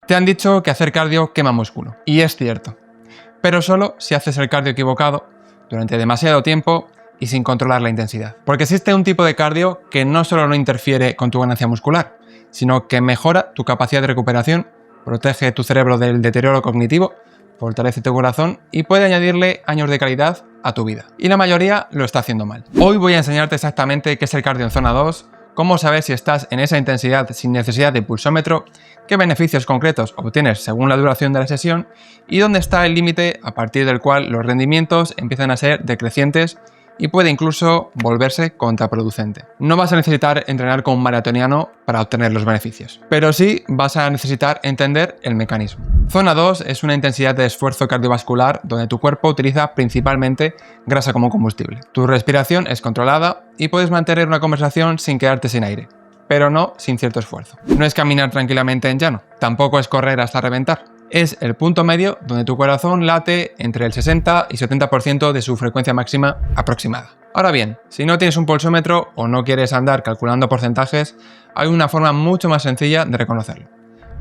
Te han dicho que hacer cardio quema músculo, y es cierto, pero solo si haces el cardio equivocado durante demasiado tiempo y sin controlar la intensidad. Porque existe un tipo de cardio que no solo no interfiere con tu ganancia muscular, sino que mejora tu capacidad de recuperación, protege tu cerebro del deterioro cognitivo, fortalece tu corazón y puede añadirle años de calidad a tu vida. Y la mayoría lo está haciendo mal. Hoy voy a enseñarte exactamente qué es el cardio en zona 2, cómo saber si estás en esa intensidad sin necesidad de pulsómetro, qué beneficios concretos obtienes según la duración de la sesión y dónde está el límite a partir del cual los rendimientos empiezan a ser decrecientes y puede incluso volverse contraproducente. No vas a necesitar entrenar con un maratoniano para obtener los beneficios, pero sí vas a necesitar entender el mecanismo. Zona 2 es una intensidad de esfuerzo cardiovascular donde tu cuerpo utiliza principalmente grasa como combustible. Tu respiración es controlada y puedes mantener una conversación sin quedarte sin aire, pero no sin cierto esfuerzo. No es caminar tranquilamente en llano, tampoco es correr hasta reventar. Es el punto medio donde tu corazón late entre el 60 y 70% de su frecuencia máxima aproximada. Ahora bien, si no tienes un pulsómetro o no quieres andar calculando porcentajes, hay una forma mucho más sencilla de reconocerlo: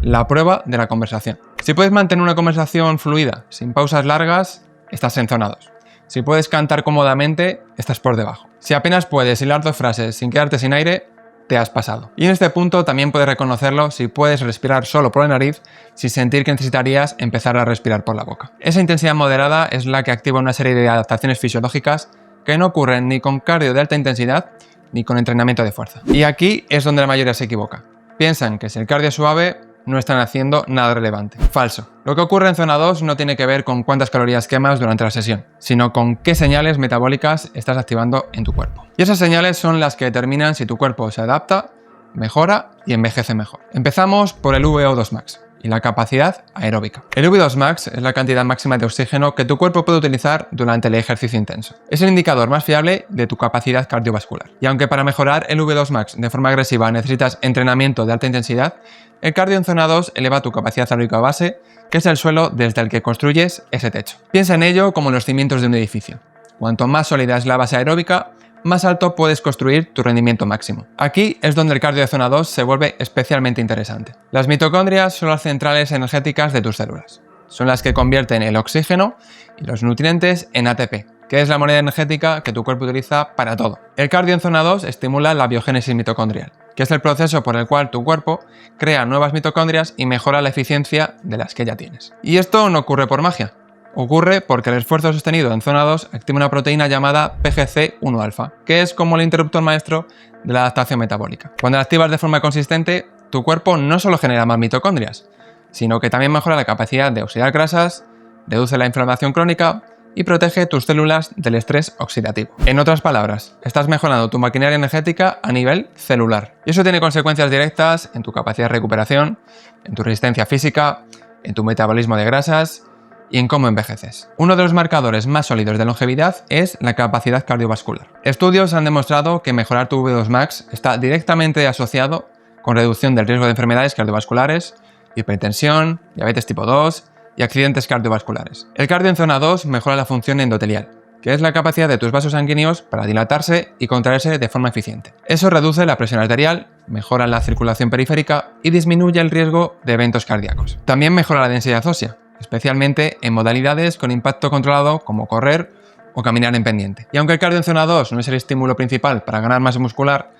la prueba de la conversación. Si puedes mantener una conversación fluida, sin pausas largas, estás en zona 2. Si puedes cantar cómodamente, estás por debajo. Si apenas puedes hilar dos frases sin quedarte sin aire, te has pasado. Y en este punto también puedes reconocerlo si puedes respirar solo por la nariz sin sentir que necesitarías empezar a respirar por la boca. Esa intensidad moderada es la que activa una serie de adaptaciones fisiológicas que no ocurren ni con cardio de alta intensidad ni con entrenamiento de fuerza. Y aquí es donde la mayoría se equivoca. Piensan que si el cardio es suave, no están haciendo nada relevante. Falso. Lo que ocurre en zona 2 no tiene que ver con cuántas calorías quemas durante la sesión, sino con qué señales metabólicas estás activando en tu cuerpo. Y esas señales son las que determinan si tu cuerpo se adapta, mejora y envejece mejor. Empezamos por el VO2 max y la capacidad aeróbica. El VO2 max es la cantidad máxima de oxígeno que tu cuerpo puede utilizar durante el ejercicio intenso. Es el indicador más fiable de tu capacidad cardiovascular. Y aunque para mejorar el VO2 max de forma agresiva necesitas entrenamiento de alta intensidad, el cardio en zona 2 eleva tu capacidad aeróbica base, que es el suelo desde el que construyes ese techo. Piensa en ello como los cimientos de un edificio. Cuanto más sólida es la base aeróbica, más alto puedes construir tu rendimiento máximo. Aquí es donde el cardio de zona 2 se vuelve especialmente interesante. Las mitocondrias son las centrales energéticas de tus células. Son las que convierten el oxígeno y los nutrientes en ATP, que es la moneda energética que tu cuerpo utiliza para todo. El cardio en zona 2 estimula la biogénesis mitocondrial, que es el proceso por el cual tu cuerpo crea nuevas mitocondrias y mejora la eficiencia de las que ya tienes. Y esto no ocurre por magia. Ocurre porque el esfuerzo sostenido en zona 2 activa una proteína llamada PGC-1-alfa, que es como el interruptor maestro de la adaptación metabólica. Cuando la activas de forma consistente, tu cuerpo no solo genera más mitocondrias, sino que también mejora la capacidad de oxidar grasas, reduce la inflamación crónica y protege tus células del estrés oxidativo. En otras palabras, estás mejorando tu maquinaria energética a nivel celular. Y eso tiene consecuencias directas en tu capacidad de recuperación, en tu resistencia física, en tu metabolismo de grasas y en cómo envejeces. Uno de los marcadores más sólidos de longevidad es la capacidad cardiovascular. Estudios han demostrado que mejorar tu VO2 max está directamente asociado con reducción del riesgo de enfermedades cardiovasculares, hipertensión, diabetes tipo 2 y accidentes cardiovasculares. El cardio en zona 2 mejora la función endotelial, que es la capacidad de tus vasos sanguíneos para dilatarse y contraerse de forma eficiente. Eso reduce la presión arterial, mejora la circulación periférica y disminuye el riesgo de eventos cardíacos. También mejora la densidad ósea, especialmente en modalidades con impacto controlado como correr o caminar en pendiente. Y aunque el cardio en zona 2 no es el estímulo principal para ganar masa muscular,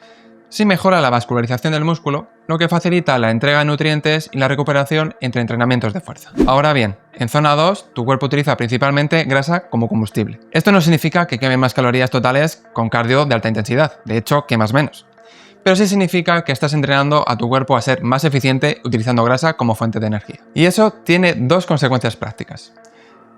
sí mejora la vascularización del músculo, lo que facilita la entrega de nutrientes y la recuperación entre entrenamientos de fuerza. Ahora bien, en zona 2 tu cuerpo utiliza principalmente grasa como combustible. Esto no significa que queme más calorías totales con cardio de alta intensidad, de hecho quemas menos. Pero sí significa que estás entrenando a tu cuerpo a ser más eficiente utilizando grasa como fuente de energía. Y eso tiene dos consecuencias prácticas.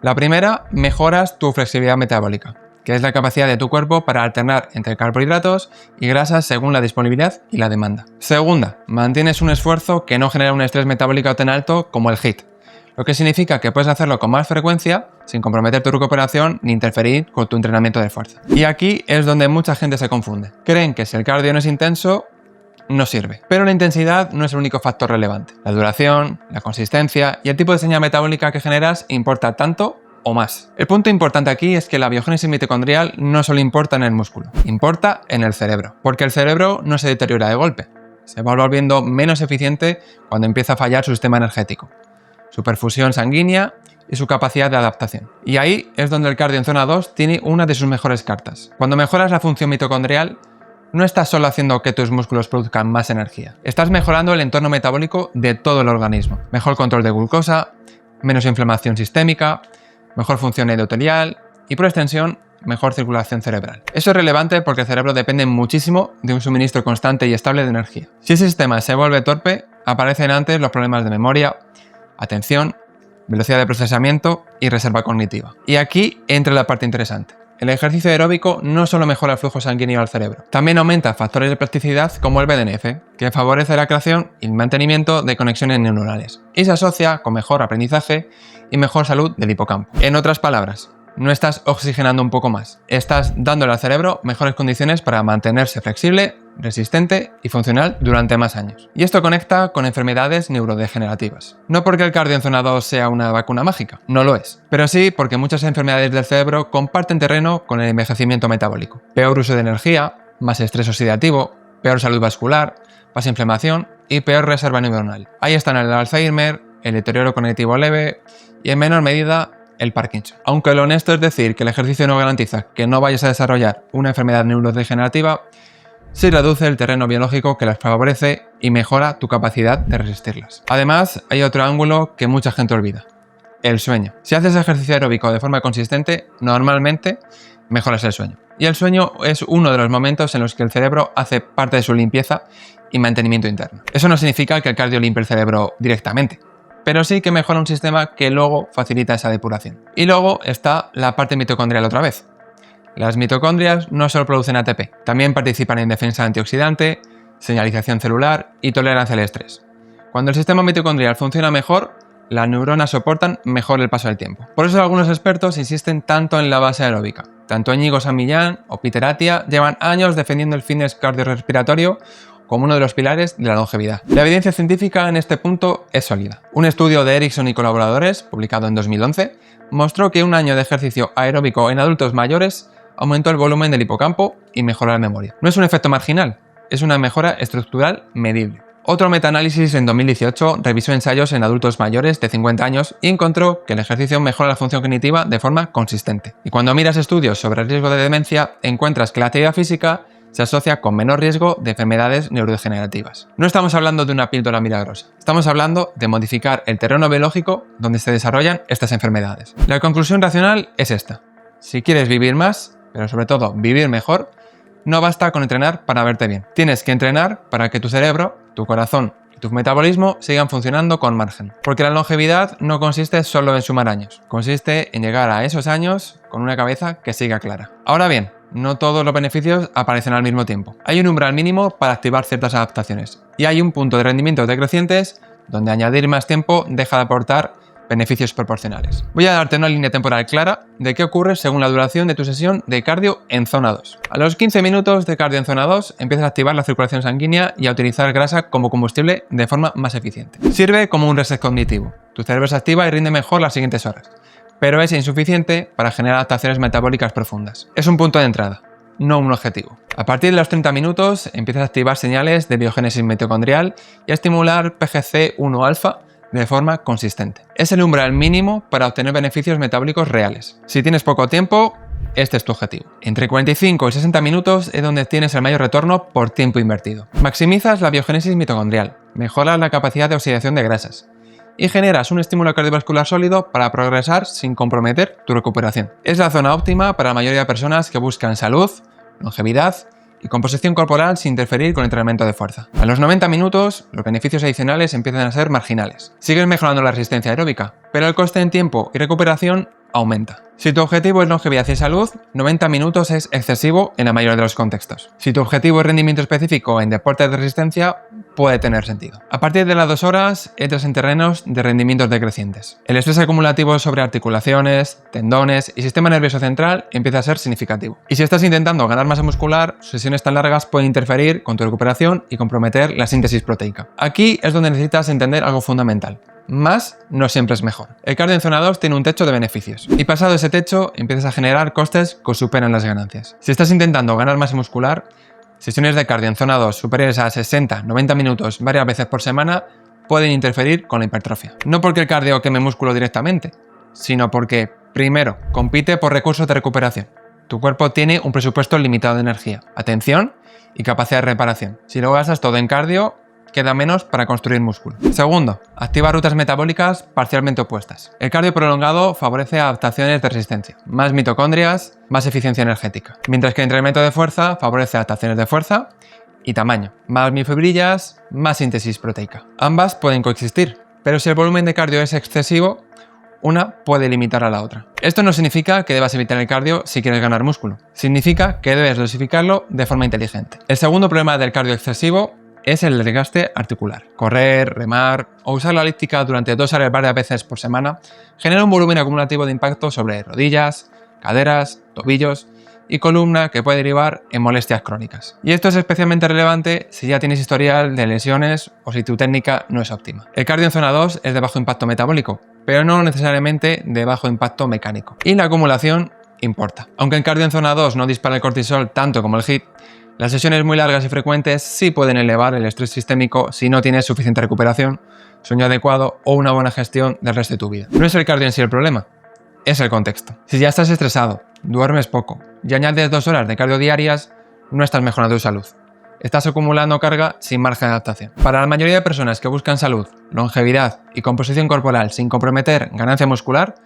La primera, mejoras tu flexibilidad metabólica, que es la capacidad de tu cuerpo para alternar entre carbohidratos y grasas según la disponibilidad y la demanda. Segunda, mantienes un esfuerzo que no genera un estrés metabólico tan alto como el HIIT, lo que significa que puedes hacerlo con más frecuencia sin comprometer tu recuperación ni interferir con tu entrenamiento de fuerza. Y aquí es donde mucha gente se confunde. Creen que si el cardio no es intenso, no sirve. Pero la intensidad no es el único factor relevante. La duración, la consistencia y el tipo de señal metabólica que generas importa tanto o más. El punto importante aquí es que la biogénesis mitocondrial no solo importa en el músculo, importa en el cerebro, porque el cerebro no se deteriora de golpe, se va volviendo menos eficiente cuando empieza a fallar su sistema energético. su perfusión sanguínea y su capacidad de adaptación. Y ahí es donde el cardio en zona 2 tiene una de sus mejores cartas. Cuando mejoras la función mitocondrial, no estás solo haciendo que tus músculos produzcan más energía, estás mejorando el entorno metabólico de todo el organismo. Mejor control de glucosa, menos inflamación sistémica, mejor función endotelial y, por extensión, mejor circulación cerebral. Eso es relevante porque el cerebro depende muchísimo de un suministro constante y estable de energía. Si ese sistema se vuelve torpe, aparecen antes los problemas de memoria, atención, velocidad de procesamiento y reserva cognitiva. Y aquí entra la parte interesante. El ejercicio aeróbico no solo mejora el flujo sanguíneo al cerebro, también aumenta factores de plasticidad como el BDNF, que favorece la creación y el mantenimiento de conexiones neuronales, y se asocia con mejor aprendizaje y mejor salud del hipocampo. En otras palabras, no estás oxigenando un poco más, estás dándole al cerebro mejores condiciones para mantenerse flexible, resistente y funcional durante más años. Y esto conecta con enfermedades neurodegenerativas. No porque el cardio en zona 2 sea una vacuna mágica, no lo es, pero sí porque muchas enfermedades del cerebro comparten terreno con el envejecimiento metabólico. Peor uso de energía, más estrés oxidativo, peor salud vascular, más inflamación y peor reserva neuronal. Ahí están el Alzheimer, el deterioro cognitivo leve y en menor medida el Parkinson. Aunque lo honesto es decir que el ejercicio no garantiza que no vayas a desarrollar una enfermedad neurodegenerativa, sí reduce el terreno biológico que las favorece y mejora tu capacidad de resistirlas. Además, hay otro ángulo que mucha gente olvida: el sueño. Si haces ejercicio aeróbico de forma consistente, normalmente mejoras el sueño. Y el sueño es uno de los momentos en los que el cerebro hace parte de su limpieza y mantenimiento interno. Eso no significa que el cardio limpie el cerebro directamente, pero sí que mejora un sistema que luego facilita esa depuración. Y luego está la parte mitocondrial otra vez. Las mitocondrias no solo producen ATP, también participan en defensa antioxidante, señalización celular y tolerancia al estrés. Cuando el sistema mitocondrial funciona mejor, las neuronas soportan mejor el paso del tiempo. Por eso algunos expertos insisten tanto en la base aeróbica. Tanto Íñigo San Millán o Peter Attia llevan años defendiendo el fitness cardiorrespiratorio como uno de los pilares de la longevidad. La evidencia científica en este punto es sólida. Un estudio de Erickson y colaboradores, publicado en 2011, mostró que un año de ejercicio aeróbico en adultos mayores aumentó el volumen del hipocampo y mejoró la memoria. No es un efecto marginal, es una mejora estructural medible. Otro metaanálisis en 2018 revisó ensayos en adultos mayores de 50 años y encontró que el ejercicio mejora la función cognitiva de forma consistente. Y cuando miras estudios sobre el riesgo de demencia, encuentras que la actividad física se asocia con menor riesgo de enfermedades neurodegenerativas. No estamos hablando de una píldora milagrosa, estamos hablando de modificar el terreno biológico donde se desarrollan estas enfermedades. La conclusión racional es esta: si quieres vivir más, pero sobre todo vivir mejor, no basta con entrenar para verte bien. Tienes que entrenar para que tu cerebro, tu corazón y tu metabolismo sigan funcionando con margen. Porque la longevidad no consiste solo en sumar años, consiste en llegar a esos años con una cabeza que siga clara. Ahora bien, no todos los beneficios aparecen al mismo tiempo. Hay un umbral mínimo para activar ciertas adaptaciones y hay un punto de rendimiento decrecientes donde añadir más tiempo deja de aportar beneficios proporcionales. Voy a darte una línea temporal clara de qué ocurre según la duración de tu sesión de cardio en zona 2. A los 15 minutos de cardio en zona 2 empiezas a activar la circulación sanguínea y a utilizar grasa como combustible de forma más eficiente. Sirve como un reset cognitivo. Tu cerebro se activa y rinde mejor las siguientes horas, pero es insuficiente para generar adaptaciones metabólicas profundas. Es un punto de entrada, no un objetivo. A partir de los 30 minutos empiezas a activar señales de biogénesis mitocondrial y a estimular PGC-1-alfa de forma consistente. Es el umbral mínimo para obtener beneficios metabólicos reales. Si tienes poco tiempo, este es tu objetivo. Entre 45 y 60 minutos es donde tienes el mayor retorno por tiempo invertido. Maximizas la biogénesis mitocondrial, mejoras la capacidad de oxidación de grasas y generas un estímulo cardiovascular sólido para progresar sin comprometer tu recuperación. Es la zona óptima para la mayoría de personas que buscan salud, longevidad y composición corporal sin interferir con el entrenamiento de fuerza. A los 90 minutos, los beneficios adicionales empiezan a ser marginales. Sigues mejorando la resistencia aeróbica, pero el coste en tiempo y recuperación aumenta. Si tu objetivo es longevidad y salud, 90 minutos es excesivo en la mayoría de los contextos. Si tu objetivo es rendimiento específico en deportes de resistencia, puede tener sentido. A partir de las 2 horas, entras en terrenos de rendimientos decrecientes. El estrés acumulativo sobre articulaciones, tendones y sistema nervioso central empieza a ser significativo. Y si estás intentando ganar masa muscular, sesiones tan largas pueden interferir con tu recuperación y comprometer la síntesis proteica. Aquí es donde necesitas entender algo fundamental. Más no siempre es mejor. El cardio en zona 2 tiene un techo de beneficios y pasado ese techo empiezas a generar costes que superan las ganancias. Si estás intentando ganar masa muscular, sesiones de cardio en zona 2 superiores a 60-90 minutos varias veces por semana pueden interferir con la hipertrofia. No porque el cardio queme músculo directamente, sino porque, primero, compite por recursos de recuperación. Tu cuerpo tiene un presupuesto limitado de energía, atención y capacidad de reparación. Si lo gastas todo en cardio, queda menos para construir músculo. Segundo, activa rutas metabólicas parcialmente opuestas. El cardio prolongado favorece adaptaciones de resistencia, más mitocondrias, más eficiencia energética, mientras que el entrenamiento de fuerza favorece adaptaciones de fuerza y tamaño, más miofibrillas, más síntesis proteica. Ambas pueden coexistir, pero si el volumen de cardio es excesivo, una puede limitar a la otra. Esto no significa que debas evitar el cardio si quieres ganar músculo. Significa que debes dosificarlo de forma inteligente. El segundo problema del cardio excesivo es el desgaste articular. Correr, remar o usar la elíptica durante 2 horas varias veces por semana genera un volumen acumulativo de impacto sobre rodillas, caderas, tobillos y columna que puede derivar en molestias crónicas. Y esto es especialmente relevante si ya tienes historial de lesiones o si tu técnica no es óptima. El cardio en zona 2 es de bajo impacto metabólico, pero no necesariamente de bajo impacto mecánico. Y la acumulación importa. Aunque el cardio en zona 2 no dispara el cortisol tanto como el HIIT, las sesiones muy largas y frecuentes sí pueden elevar el estrés sistémico si no tienes suficiente recuperación, sueño adecuado o una buena gestión del resto de tu vida. No es el cardio en sí el problema, es el contexto. Si ya estás estresado, duermes poco y añades 2 horas de cardio diarias, no estás mejorando tu salud. Estás acumulando carga sin margen de adaptación. Para la mayoría de personas que buscan salud, longevidad y composición corporal sin comprometer ganancia muscular,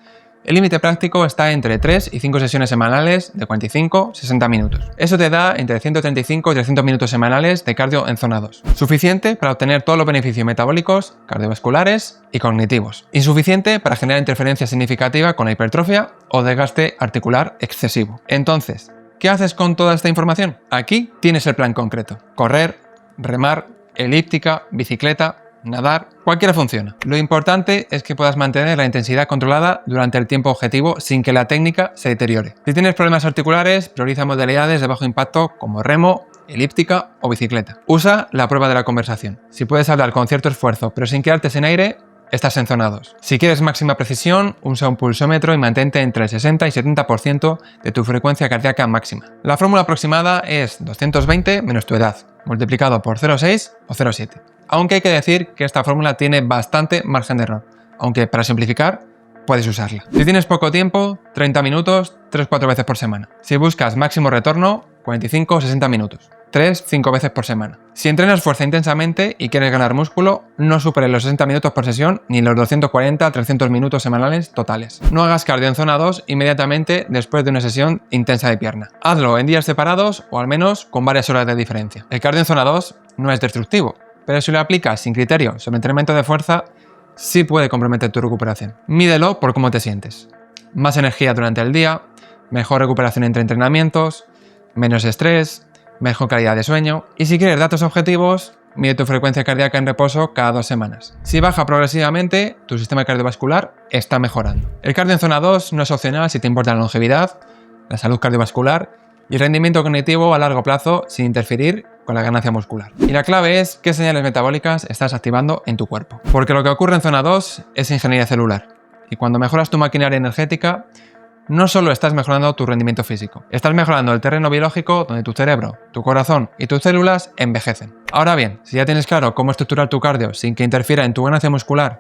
el límite práctico está entre 3 y 5 sesiones semanales de 45-60 minutos. Eso te da entre 135 y 300 minutos semanales de cardio en zona 2. Suficiente para obtener todos los beneficios metabólicos, cardiovasculares y cognitivos. Insuficiente para generar interferencia significativa con la hipertrofia o desgaste articular excesivo. Entonces, ¿qué haces con toda esta información? Aquí tienes el plan concreto. Correr, remar, elíptica, bicicleta, nadar, cualquiera funciona. Lo importante es que puedas mantener la intensidad controlada durante el tiempo objetivo sin que la técnica se deteriore. Si tienes problemas articulares, prioriza modalidades de bajo impacto como remo, elíptica o bicicleta. Usa la prueba de la conversación. Si puedes hablar con cierto esfuerzo pero sin quedarte sin aire, estás en zona 2. Si quieres máxima precisión, usa un pulsómetro y mantente entre el 60 y 70% de tu frecuencia cardíaca máxima. La fórmula aproximada es 220 menos tu edad, multiplicado por 0,6 o 0,7. Aunque hay que decir que esta fórmula tiene bastante margen de error, aunque para simplificar puedes usarla. Si tienes poco tiempo, 30 minutos, 3-4 veces por semana. Si buscas máximo retorno, 45 o 60 minutos, 3-5 veces por semana. Si entrenas fuerza intensamente y quieres ganar músculo, no superes los 60 minutos por sesión ni los 240-300 minutos semanales totales. No hagas cardio en zona 2 inmediatamente después de una sesión intensa de pierna. Hazlo en días separados o al menos con varias horas de diferencia. El cardio en zona 2 no es destructivo, pero si lo aplicas sin criterio sobre entrenamiento de fuerza, sí puede comprometer tu recuperación. Mídelo por cómo te sientes. Más energía durante el día, mejor recuperación entre entrenamientos, menos estrés, mejor calidad de sueño. Y si quieres datos objetivos, mide tu frecuencia cardíaca en reposo cada 2 semanas. Si baja progresivamente, tu sistema cardiovascular está mejorando. El cardio en zona 2 no es opcional si te importa la longevidad, la salud cardiovascular y el rendimiento cognitivo a largo plazo sin interferir con la ganancia muscular. Y la clave es qué señales metabólicas estás activando en tu cuerpo. Porque lo que ocurre en zona 2 es ingeniería celular. Y cuando mejoras tu maquinaria energética, no solo estás mejorando tu rendimiento físico, estás mejorando el terreno biológico donde tu cerebro, tu corazón y tus células envejecen. Ahora bien, si ya tienes claro cómo estructurar tu cardio sin que interfiera en tu ganancia muscular,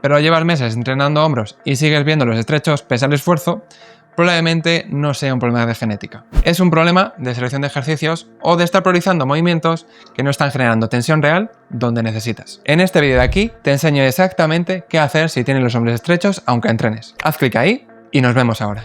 pero llevas meses entrenando hombros y sigues viendo los estrechos pese al esfuerzo, probablemente no sea un problema de genética. Es un problema de selección de ejercicios o de estar priorizando movimientos que no están generando tensión real donde necesitas. En este vídeo de aquí te enseño exactamente qué hacer si tienes los hombros estrechos aunque entrenes. Haz clic ahí y nos vemos ahora.